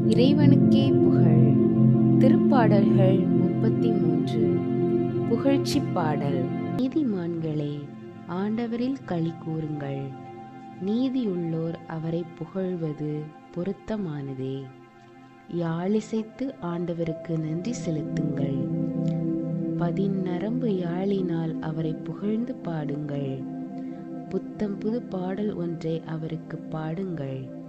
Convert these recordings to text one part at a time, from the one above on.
இறைவனுக்கே புகழ். திருப்பாடல்கள் 33. புகழ்ச்சி பாடல். நீதிமான்களே, ஆண்டவரில் களி கூறுங்கள். நீதியுள்ளோர் அவரை புகழ்வது பொருத்தமானதே. யாழிசைத்து ஆண்டவருக்கு நன்றி செலுத்துங்கள். பதிநரம்பு யாழினால் அவரை புகழ்ந்து பாடுங்கள். புத்தம் புது பாடல் ஒன்றை அவருக்கு பாடுங்கள்.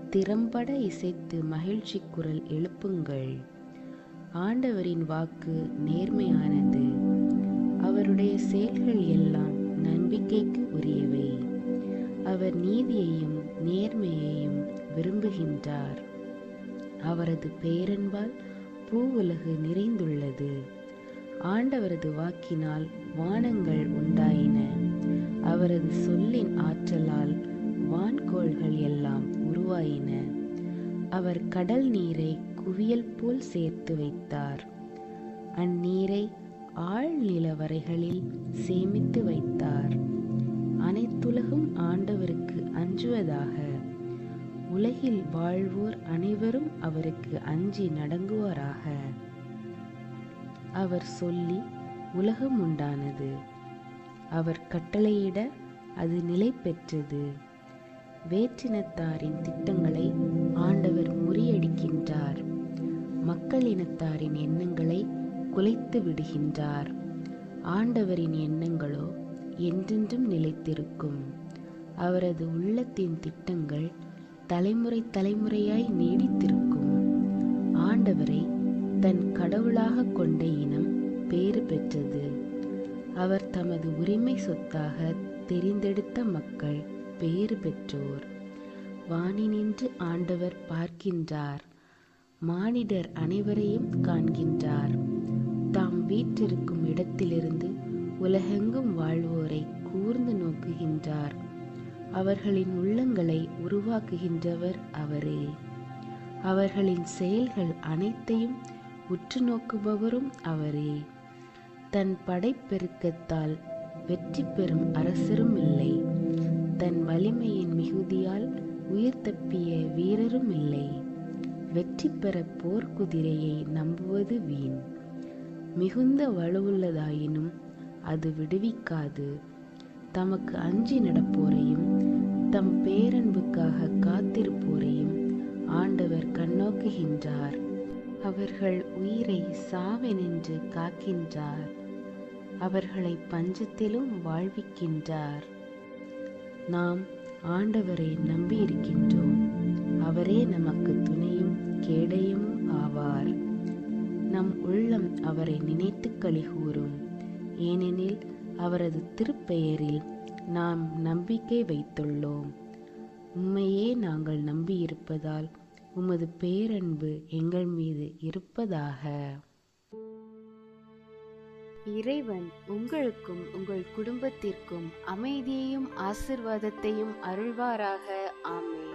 திறம்பட இசைத்து மகிழ்ச்சி குரல் எழுப்புங்கள். ஆண்டவரின் வாக்கு நேர்மையானது, அவருடைய செயல்கள் எல்லாம் நம்பிக்கைக்கு உரியவை. அவர் நீதியையும் நேர்மையையும் விரும்புகின்றார். அவரது பேரன்பால் பூவுலகு நிறைந்துள்ளது. ஆண்டவரது வாக்கினால் வானங்கள் உண்டாயின. அவரது சொல்லின் ஆற்றலால் வான்கோள்கள் எல்லாம் உருவாயின. அவர் கடல் நீரை குவியல் போல் சேர்த்து வைத்தார். அந்நீரை ஆழ்நில வரைகளில் சேமித்து வைத்தார். அனைத்துலகும் ஆண்டவருக்கு அஞ்சுவதாக. உலகில் வாழ்வோர் அனைவரும் அவருக்கு அஞ்சி நடங்குவாராக. அவர் சொல்லி உலகம் உண்டானது. அவர் கட்டளையிட அது நிலை பெற்றது. வேற்றினத்தாரின் திட்டங்களை ஆண்டவர் முறியடிக்கின்றார். மக்களினத்தாரின் எண்ணங்களை குலைத்து விடுகின்றார். ஆண்டவரின் எண்ணங்களோ என்றென்றும் நிலைத்திருக்கும். அவரது உள்ளத்தின் திட்டங்கள் தலைமுறை தலைமுறையாய் நீடித்திருக்கும். ஆண்டவரை தன் கடவுளாக கொண்ட இனம் பேறு பெற்றது. அவர் தமது உரிமை சொத்தாக தெரிந்தெடுத்த மக்கள் பேறு பெற்றோர். வானினின்று ஆண்டவர் பார்க்கின்றார். மானிடர் அனைவரையும் காண்கின்றார். தாம் வீற்றிருக்கும் இடத்திலிருந்து உலகெங்கும் வாழ்வோரை கூர்ந்து நோக்குகின்றார். அவர்களின் உள்ளங்களை உருவாக்குகின்றவர் அவரே. அவர்களின் செயல்கள் அனைத்தையும் உற்று நோக்குபவரும் அவரே. தன் படைப்பெருக்கத்தால் வெற்றி பெறும் அரசரும் இல்லை. தன் வலிமையின் மிகுதியால் உயிர் தப்பிய வீரரும் இல்லை. வெற்றி பெற போர்க்குதிரையை நம்புவது வீண். மிகுந்த வலுவுள்ளதாயினும் அது விடுவிக்காது. தமக்கு அஞ்சி நடப்போரையும் தம் பேரன்புக்காக காத்திருப்போரையும் ஆண்டவர் கண்ணோக்குகின்றார். அவர்கள் உயிரை சாவெனின்று காக்கின்றார். அவர்களை பஞ்சத்திலும் வாழ்விக்கின்றார். நாம் ஆண்டவரை நம்பியிருக்கின்றோம். அவரே நமக்கு துணையும் கேடயமும் ஆவார். நம் உள்ளம் அவரை நினைத்து களிகூரும். ஏனெனில் அவரது திருப்பெயரில் நாம் நம்பிக்கை வைத்துள்ளோம். உம்மையே நாங்கள் நம்பியிருப்பதால் உமது பேரன்பு எங்கள் மீது இருப்பதாக. இறைவன் உங்களுக்கும் உங்கள் குடும்பத்திற்கும் அமைதியையும் ஆசீர்வாதத்தையும் அருள்வாராக. ஆமென்.